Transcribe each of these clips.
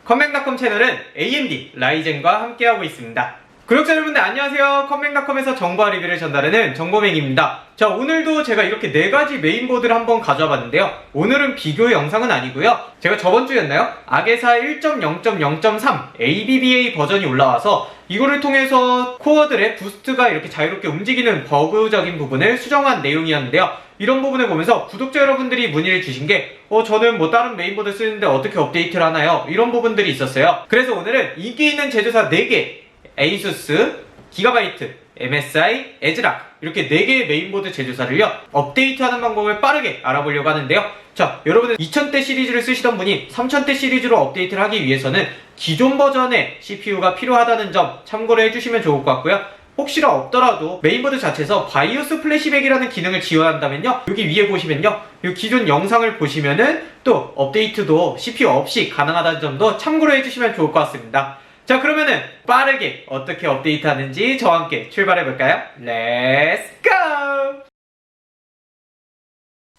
컴맹닷컴 채널은 AMD 라이젠과 함께하고 있습니다. 구독자 여러분들 안녕하세요. 컴맹닷컴에서 정보와 리뷰를 전달하는 정보맹입니다. 자, 오늘도 제가 이렇게 4가지 메인보드를 한번 가져와 봤는데요. 오늘은 비교 영상은 아니고요. 제가 저번주였나요? 아게사 1.0.0.3 ABBA 버전이 올라와서 이거를 통해서 코어들의 부스트가 이렇게 자유롭게 움직이는 버그적인 부분을 수정한 내용이었는데요. 이런 부분을 보면서 구독자 여러분들이 문의를 주신 게 저는 뭐 다른 메인보드 쓰는데 어떻게 업데이트를 하나요? 이런 부분들이 있었어요. 그래서 오늘은 인기 있는 제조사 4개 ASUS, 기가바이트, MSI, 에즈락 이렇게 4개의 메인보드 제조사를요 업데이트하는 방법을 빠르게 알아보려고 하는데요. 자, 여러분은 2000대 시리즈를 쓰시던 분이 3000대 시리즈로 업데이트를 하기 위해서는 기존 버전의 CPU가 필요하다는 점 참고를 해주시면 좋을 것 같고요. 혹시나 없더라도 메인보드 자체에서 바이오스 플래시백이라는 기능을 지원한다면요, 여기 위에 보시면요, 이 기존 영상을 보시면은 또 업데이트도 CPU 없이 가능하다는 점도 참고로 해주시면 좋을 것 같습니다. 자, 그러면은 빠르게 어떻게 업데이트 하는지 저와 함께 출발해볼까요? 렛츠 고!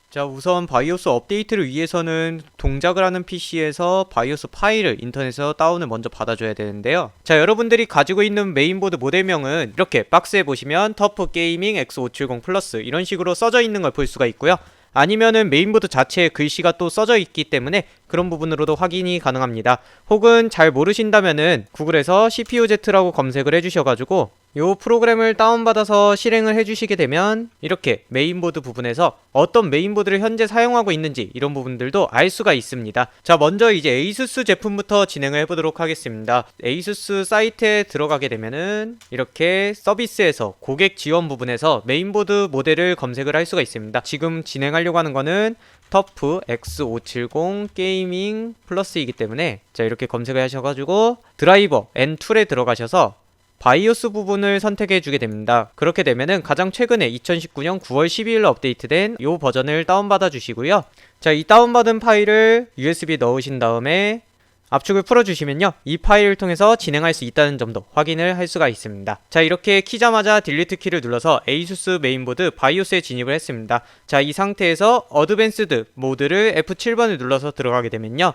자, 우선 바이오스 업데이트를 위해서는 동작을 하는 PC에서 바이오스 파일을 인터넷에서 다운을 먼저 받아줘야 되는데요. 자, 여러분들이 가지고 있는 메인보드 모델명은 이렇게 박스에 보시면 터프 게이밍 X570 플러스 이런 식으로 써져 있는 걸 볼 수가 있고요. 아니면은 메인보드 자체에 글씨가 또 써져 있기 때문에 그런 부분으로도 확인이 가능합니다. 혹은 잘 모르신다면은 구글에서 CPUZ라고 검색을 해주셔가지고 요 프로그램을 다운받아서 실행을 해주시게 되면 이렇게 메인보드 부분에서 어떤 메인보드를 현재 사용하고 있는지 이런 부분들도 알 수가 있습니다. 자, 먼저 이제 ASUS 제품부터 진행을 해보도록 하겠습니다. ASUS 사이트에 들어가게 되면은 이렇게 서비스에서 고객 지원 부분에서 메인보드 모델을 검색을 할 수가 있습니다. 지금 진행하려고 하는 거는 터프 X570 게이밍 플러스이기 때문에 자, 이렇게 검색을 하셔가지고 드라이버 N2에 들어가셔서 바이오스 부분을 선택해 주게 됩니다. 그렇게 되면은 가장 최근에 2019년 9월 12일 업데이트된 이 버전을 다운받아 주시고요. 자, 이 다운받은 파일을 USB에 넣으신 다음에 압축을 풀어주시면요, 이 파일을 통해서 진행할 수 있다는 점도 확인을 할 수가 있습니다. 자, 이렇게 키자마자 딜리트 키를 눌러서 ASUS 메인보드 바이오스에 진입을 했습니다. 자, 이 상태에서 어드밴스드 모드를 F7번을 눌러서 들어가게 되면요,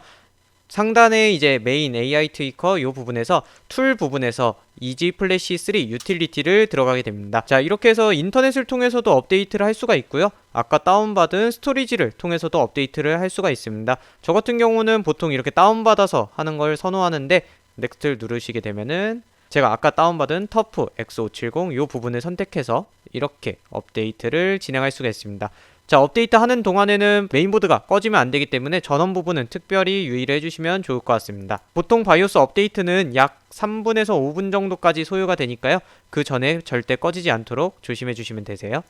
상단에 이제 메인 AI 트위커 이 부분에서 툴 부분에서 이지 플래시 3 유틸리티를 들어가게 됩니다. 자, 이렇게 해서 인터넷을 통해서도 업데이트를 할 수가 있고요. 아까 다운받은 스토리지를 통해서도 업데이트를 할 수가 있습니다. 저 같은 경우는 보통 이렇게 다운받아서 하는 걸 선호하는데 넥스트를 누르시게 되면은 제가 아까 다운받은 터프 X570 이 부분을 선택해서 이렇게 업데이트를 진행할 수가 있습니다. 자, 업데이트 하는 동안에는 메인보드가 꺼지면 안 되기 때문에 전원 부분은 특별히 유의를 해주시면 좋을 것 같습니다. 보통 바이오스 업데이트는 약 3분에서 5분 정도까지 소요가 되니까요, 그 전에 절대 꺼지지 않도록 조심해 주시면 되세요.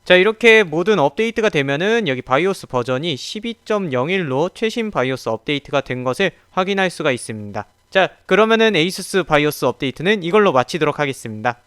자, 이렇게 모든 업데이트가 되면은 여기 바이오스 버전이 12.01로 최신 바이오스 업데이트가 된 것을 확인할 수가 있습니다. 자, 그러면은 ASUS 바이오스 업데이트는 이걸로 마치도록 하겠습니다.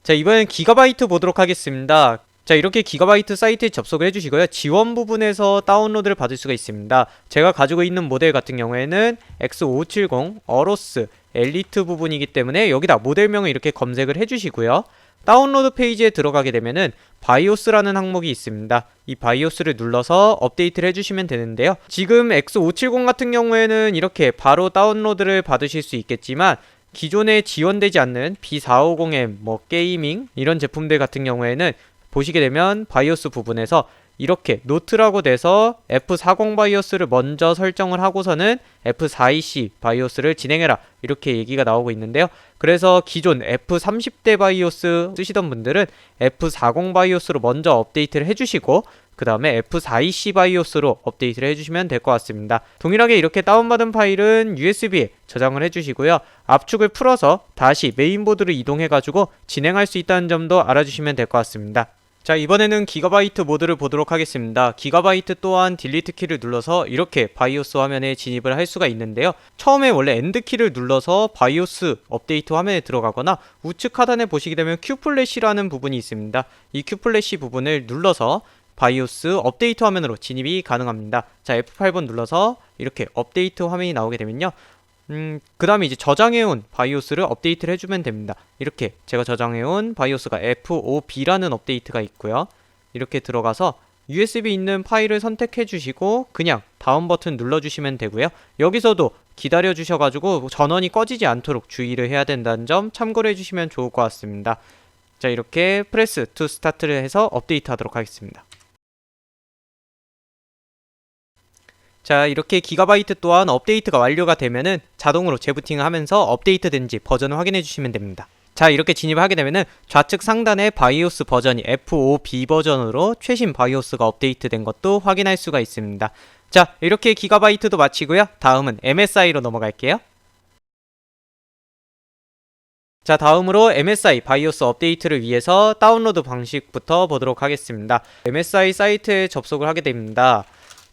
자, 이번엔 기가바이트 보도록 하겠습니다. 자, 이렇게 기가바이트 사이트에 접속을 해주시고요. 지원 부분에서 다운로드를 받을 수가 있습니다. 제가 가지고 있는 모델 같은 경우에는 X570 어로스 엘리트 부분이기 때문에 여기다 모델명을 이렇게 검색을 해주시고요. 다운로드 페이지에 들어가게 되면은 바이오스라는 항목이 있습니다. 이 바이오스를 눌러서 업데이트를 해주시면 되는데요. 지금 X570 같은 경우에는 이렇게 바로 다운로드를 받으실 수 있겠지만 기존에 지원되지 않는 B450M 뭐 게이밍 이런 제품들 같은 경우에는 보시게 되면 바이오스 부분에서 이렇게 노트라고 돼서 F40 바이오스를 먼저 설정을 하고서는 F42C 바이오스를 진행해라 이렇게 얘기가 나오고 있는데요. 그래서 기존 F30대 바이오스 쓰시던 분들은 F40 바이오스로 먼저 업데이트를 해주시고 그 다음에 F42C 바이오스로 업데이트를 해주시면 될 것 같습니다. 동일하게 이렇게 다운받은 파일은 USB에 저장을 해주시고요. 압축을 풀어서 다시 메인보드로 이동해가지고 진행할 수 있다는 점도 알아주시면 될 것 같습니다. 자, 이번에는 기가바이트 모드를 보도록 하겠습니다. 기가바이트 또한 딜리트 키를 눌러서 이렇게 바이오스 화면에 진입을 할 수가 있는데요. 처음에 원래 엔드 키를 눌러서 바이오스 업데이트 화면에 들어가거나 우측 하단에 보시게 되면 Q플래시라는 부분이 있습니다. 이 Q플래시 부분을 눌러서 바이오스 업데이트 화면으로 진입이 가능합니다. 자, F8번 눌러서 이렇게 업데이트 화면이 나오게 되면요, 그 다음에 이제 저장해온 바이오스를 업데이트를 해주면 됩니다. 이렇게 제가 저장해온 바이오스가 F5B라는 업데이트가 있고요. 이렇게 들어가서 USB 있는 파일을 선택해 주시고 그냥 다음 버튼 눌러 주시면 되고요. 여기서도 기다려 주셔가지고 전원이 꺼지지 않도록 주의를 해야 된다는 점 참고를 해주시면 좋을 것 같습니다. 자, 이렇게 프레스 투 스타트를 해서 업데이트 하도록 하겠습니다. 자, 이렇게 기가바이트 또한 업데이트가 완료가 되면은 자동으로 재부팅을 하면서 업데이트 된지 버전을 확인해 주시면 됩니다. 자, 이렇게 진입을 하게 되면은 좌측 상단에 바이오스 버전이 F5B 버전으로 최신 바이오스가 업데이트 된 것도 확인할 수가 있습니다. 자, 이렇게 기가바이트도 마치고요. 다음은 MSI로 넘어갈게요. 자, 다음으로 MSI 바이오스 업데이트를 위해서 다운로드 방식부터 보도록 하겠습니다. MSI 사이트에 접속을 하게 됩니다.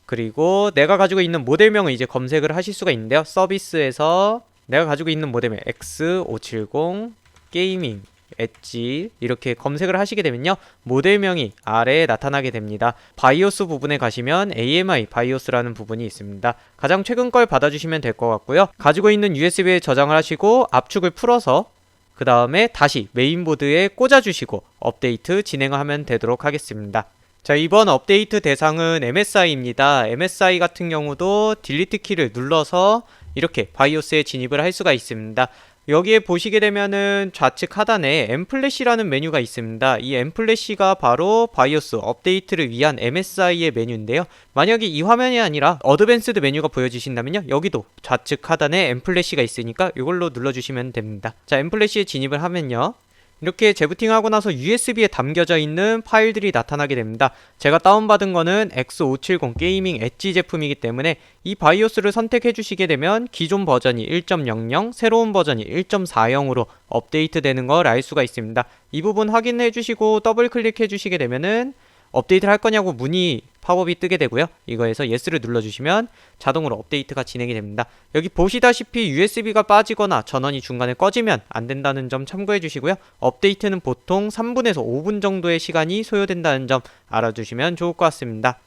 그리고 내가 가지고 있는 모델명을 이제 검색을 하실 수가 있는데요. 서비스에서 내가 가지고 있는 모델명 X570 게이밍 엣지 이렇게 검색을 하시게 되면요, 모델명이 아래에 나타나게 됩니다. 바이오스 부분에 가시면 AMI 바이오스라는 부분이 있습니다. 가장 최근 걸 받아주시면 될 것 같고요. 가지고 있는 USB에 저장을 하시고 압축을 풀어서 그 다음에 다시 메인보드에 꽂아주시고 업데이트 진행을 하면 되도록 하겠습니다. 자, 이번 업데이트 대상은 MSI입니다. MSI 같은 경우도 딜리트 키를 눌러서 이렇게 바이오스에 진입을 할 수가 있습니다. 여기에 보시게 되면은 좌측 하단에 엠플래시라는 메뉴가 있습니다. 이 엠플래시가 바로 바이오스 업데이트를 위한 MSI의 메뉴인데요. 만약에 이 화면이 아니라 어드밴스드 메뉴가 보여지신다면요, 여기도 좌측 하단에 엠플래시가 있으니까 이걸로 눌러주시면 됩니다. 자, 엠플래시에 진입을 하면요, 이렇게 재부팅하고 나서 USB에 담겨져 있는 파일들이 나타나게 됩니다. 제가 다운받은 거는 X570 게이밍 엣지 제품이기 때문에 이 바이오스를 선택해 주시게 되면 기존 버전이 1.00, 새로운 버전이 1.40으로 업데이트 되는 걸 알 수가 있습니다. 이 부분 확인해 주시고 더블 클릭해 주시게 되면은 업데이트를 할 거냐고 문의 팝업이 뜨게 되고요. 이거에서 예스를 눌러주시면 자동으로 업데이트가 진행이 됩니다. 여기 보시다시피 USB가 빠지거나 전원이 중간에 꺼지면 안 된다는 점 참고해 주시고요. 업데이트는 보통 3분에서 5분 정도의 시간이 소요된다는 점 알아주시면 좋을 것 같습니다.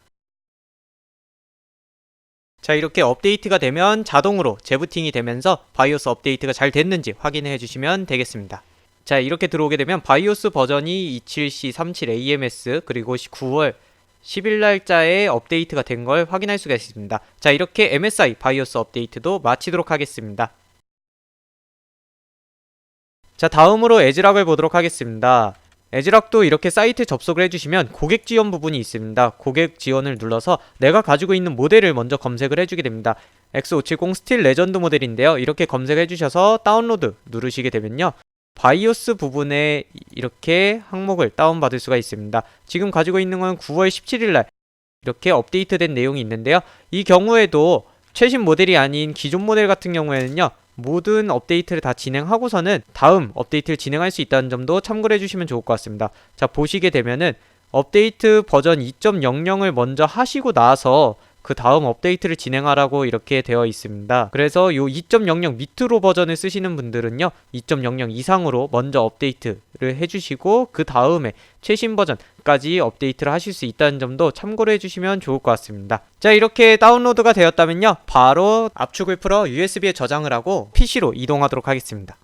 자, 이렇게 업데이트가 되면 자동으로 재부팅이 되면서 바이오스 업데이트가 잘 됐는지 확인해 주시면 되겠습니다. 자, 이렇게 들어오게 되면 바이오스 버전이 27C37AMS 그리고 9월 10일 날짜에 업데이트가 된 걸 확인할 수가 있습니다. 자, 이렇게 MSI 바이오스 업데이트도 마치도록 하겠습니다. 자, 다음으로 에즈락을 보도록 하겠습니다. 에즈락도 이렇게 사이트 접속을 해주시면 고객 지원 부분이 있습니다. 고객 지원을 눌러서 내가 가지고 있는 모델을 먼저 검색을 해주게 됩니다. X570 스틸 레전드 모델인데요. 이렇게 검색해 주셔서 다운로드 누르시게 되면요, 바이오스 부분에 이렇게 항목을 다운받을 수가 있습니다. 지금 가지고 있는 건 9월 17일날 이렇게 업데이트된 내용이 있는데요. 이 경우에도 최신 모델이 아닌 기존 모델 같은 경우에는요, 모든 업데이트를 다 진행하고서는 다음 업데이트를 진행할 수 있다는 점도 참고를 해주시면 좋을 것 같습니다. 자, 보시게 되면은 업데이트 버전 2.00을 먼저 하시고 나서 그 다음 업데이트를 진행하라고 이렇게 되어 있습니다. 그래서 요 2.00 밑으로 버전을 쓰시는 분들은요, 2.00 이상으로 먼저 업데이트를 해주시고 그 다음에 최신 버전까지 업데이트를 하실 수 있다는 점도 참고를 해주시면 좋을 것 같습니다. 자, 이렇게 다운로드가 되었다면요, 바로 압축을 풀어 USB에 저장을 하고 PC로 이동하도록 하겠습니다.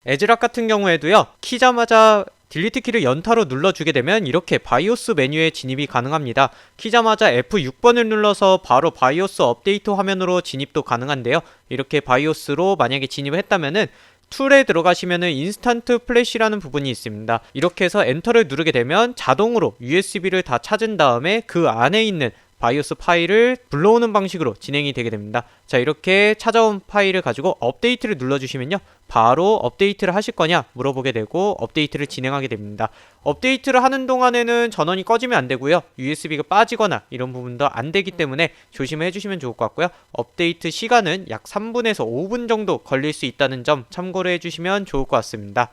에즈락 같은 경우에도요, 키자마자 딜리트 키를 연타로 눌러주게 되면 이렇게 바이오스 메뉴에 진입이 가능합니다. 키자마자 F6번을 눌러서 바로 바이오스 업데이트 화면으로 진입도 가능한데요. 이렇게 바이오스로 만약에 진입을 했다면은 툴에 들어가시면은 인스턴트 플래시라는 부분이 있습니다. 이렇게 해서 엔터를 누르게 되면 자동으로 USB를 다 찾은 다음에 그 안에 있는 바이오스 파일을 불러오는 방식으로 진행이 되게 됩니다. 자, 이렇게 찾아온 파일을 가지고 업데이트를 눌러주시면요, 바로 업데이트를 하실 거냐 물어보게 되고 업데이트를 진행하게 됩니다. 업데이트를 하는 동안에는 전원이 꺼지면 안 되고요, USB가 빠지거나 이런 부분도 안 되기 때문에 조심해 주시면 좋을 것 같고요. 업데이트 시간은 약 3분에서 5분 정도 걸릴 수 있다는 점 참고를 해주시면 좋을 것 같습니다.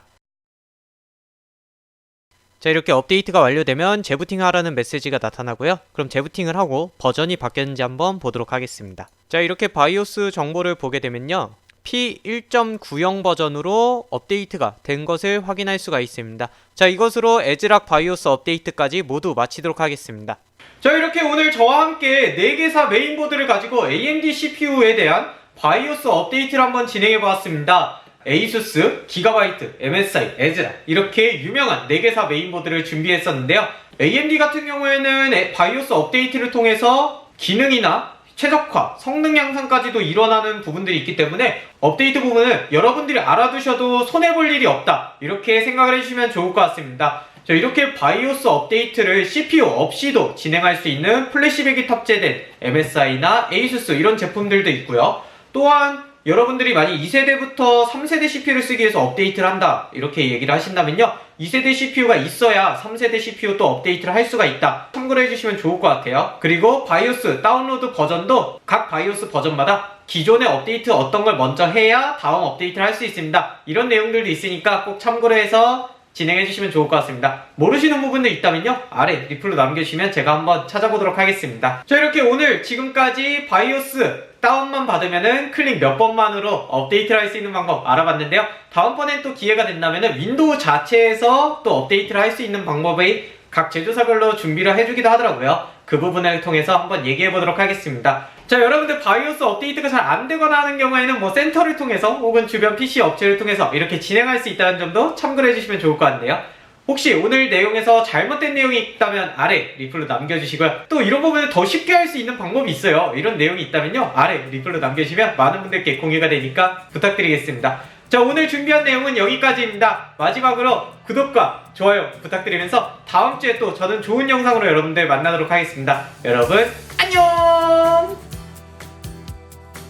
자, 이렇게 업데이트가 완료되면 재부팅 하라는 메시지가 나타나고요. 그럼 재부팅을 하고 버전이 바뀌었는지 한번 보도록 하겠습니다. 자, 이렇게 바이오스 정보를 보게 되면요, P1.90 버전으로 업데이트가 된 것을 확인할 수가 있습니다. 자, 이것으로 에즈락 바이오스 업데이트까지 모두 마치도록 하겠습니다. 자, 이렇게 오늘 저와 함께 4개사 메인보드를 가지고 AMD CPU에 대한 바이오스 업데이트를 한번 진행해 보았습니다. 에이수스, 기가바이트, MSI, 에즈라 이렇게 유명한 4개사 메인보드를 준비했었는데요. AMD 같은 경우에는 바이오스 업데이트를 통해서 기능이나 최적화, 성능 향상까지도 일어나는 부분들이 있기 때문에 업데이트 부분은 여러분들이 알아두셔도 손해볼 일이 없다, 이렇게 생각을 해주시면 좋을 것 같습니다. 자, 이렇게 바이오스 업데이트를 CPU 없이도 진행할 수 있는 플래시백이 탑재된 MSI나 ASUS 이런 제품들도 있고요. 또한 여러분들이 만약 2세대부터 3세대 CPU를 쓰기 위해서 업데이트를 한다, 이렇게 얘기를 하신다면요, 2세대 CPU가 있어야 3세대 CPU 또 업데이트를 할 수가 있다, 참고로 해주시면 좋을 것 같아요. 그리고 바이오스 다운로드 버전도 각 바이오스 버전마다 기존의 업데이트 어떤 걸 먼저 해야 다음 업데이트를 할 수 있습니다, 이런 내용들도 있으니까 꼭 참고로 해서 진행해주시면 좋을 것 같습니다. 모르시는 부분도 있다면요, 아래 리플로 남겨주시면 제가 한번 찾아보도록 하겠습니다. 자, 이렇게 오늘 지금까지 바이오스 다운만 받으면은 클릭 몇 번만으로 업데이트를 할 수 있는 방법 알아봤는데요. 다음번엔 또 기회가 된다면은 윈도우 자체에서 또 업데이트를 할 수 있는 방법이 각 제조사별로 준비를 해주기도 하더라고요. 그 부분을 통해서 한번 얘기해보도록 하겠습니다. 자, 여러분들 바이오스 업데이트가 잘 안되거나 하는 경우에는 뭐 센터를 통해서 혹은 주변 PC 업체를 통해서 이렇게 진행할 수 있다는 점도 참고를 해주시면 좋을 것 같네요. 혹시 오늘 내용에서 잘못된 내용이 있다면 아래 리플로 남겨주시고요. 또 이런 부분을 더 쉽게 할 수 있는 방법이 있어요. 이런 내용이 있다면요, 아래 리플로 남겨주시면 많은 분들께 공유가 되니까 부탁드리겠습니다. 자, 오늘 준비한 내용은 여기까지입니다. 마지막으로 구독과 좋아요 부탁드리면서 다음주에 또 저는 좋은 영상으로 여러분들 만나도록 하겠습니다. 여러분 안녕!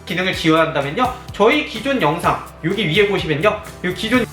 기능을 지원한다면요, 저희 기존 영상 여기 위에 보시면요, 이 기존